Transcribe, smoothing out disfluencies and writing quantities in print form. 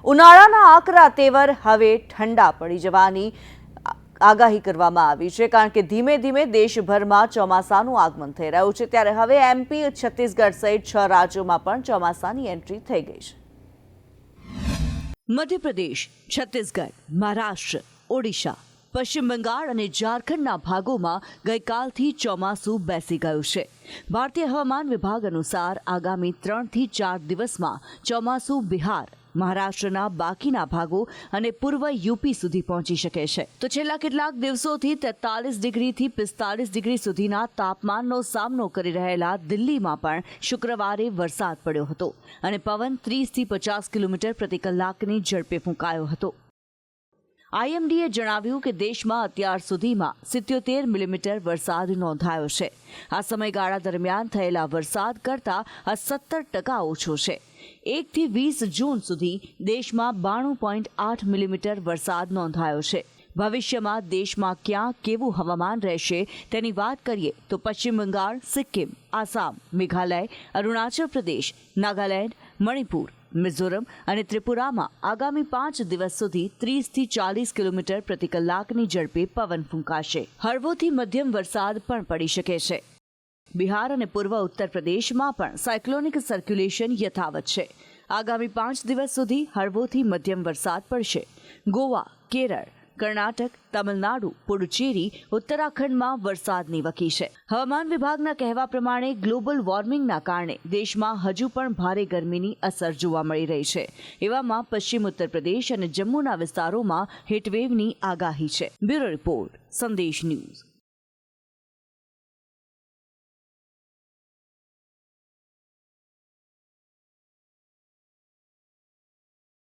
ઉનાળાના આકરા તેવર હવે ઠંડા પડી જવાની આગાહી કરવામાં આવી છે, કારણ કે ધીમે ધીમે દેશભરમાં ચોમાસાનું આગમન થઈ રહ્યું છે। ત્યારે હવે એમપી, છત્તીસગઢ સહિત 6 રાજ્યોમાં પણ ચોમાસાની એન્ટ્રી થઈ ગઈ છે। મધ્યપ્રદેશ, છત્તીસગઢ, મહારાષ્ટ્ર, ઓડિશા, પશ્ચિમ બંગાળ અને ઝારખંડના ભાગોમાં ગઈકાલથી ચોમાસું બેસી ગયું છે। ભારતીય હવામાન વિભાગ અનુસાર આગામી 3 થી 4 દિવસમાં ચોમાસું બિહાર, મહારાષ્ટ્રના બાકીના ભાગો અને પૂર્વ યુપી સુધી પહોંચી શકે છે। તો છેલ્લા કેટલાક દિવસોથી 43 ડિગ્રીથી 45 ડિગ્રી સુધીના તાપમાનનો સામનો કરી રહેલા દિલ્હીમાં પણ શુક્રવારે વરસાદ પડ્યો હતો અને પવન 30 થી 50 કિલોમીટર પ્રતિ કલાકની ઝડપે ફૂંકાયો હતો। આઈએમડીએ જણાવ્યું કે દેશમાં અત્યાર સુધીમાં 77 મિલીમીટર વરસાદ નોંધાયો છે। આ સમયગાળા દરમિયાન થયેલા વરસાદ કરતાં આ 17% ઓછો છે। 1 થી 20 જૂન સુધી દેશમાં 92.8 મિલીમીટર વરસાદ નોંધાયો છે। ભવિષ્યમાં દેશમાં ક્યાં કેવું હવામાન રહેશે તેની વાત કરીએ તો પશ્ચિમ બંગાળ, સિક્કિમ, આસામ, મેઘાલય, અરુણાચલ પ્રદેશ, નાગાલેન્ડ, મણિપુર, મિઝોરમ અને ત્રિપુરામાં આગામી 5 દિવસ સુધી 30 થી 40 કિલોમીટર પ્રતિ કલાકની ઝડપે પવન ફૂંકાશે। હળવોથી મધ્યમ વરસાદ પણ પડી શકે છે। બિહાર અને પૂર્વ ઉત્તર પ્રદેશમાં પણ સાયક્લોનિક સર્ક્યુલેશન યથાવત છે। આગામી 5 દિવસ સુધી હળવોથી મધ્યમ વરસાદ પડશે। ગોવા, કેરળ, કર્ણાટક, તમિલનાડુ, પુડુચેરી, ઉત્તરાખંડમાં વરસાદની વકી છે। હવામાન વિભાગના કહેવા પ્રમાણે ગ્લોબલ વોર્મિંગના કારણે દેશમાં હજુ પણ ભારે ગરમીની અસર જોવા મળી રહી છે। એવામાં પશ્ચિમ ઉત્તર પ્રદેશ અને જમ્મુના વિસ્તારોમાં હીટવેવની આગાહી છે। બ્યુરો રિપોર્ટ, સંદેશ ન્યૂઝ।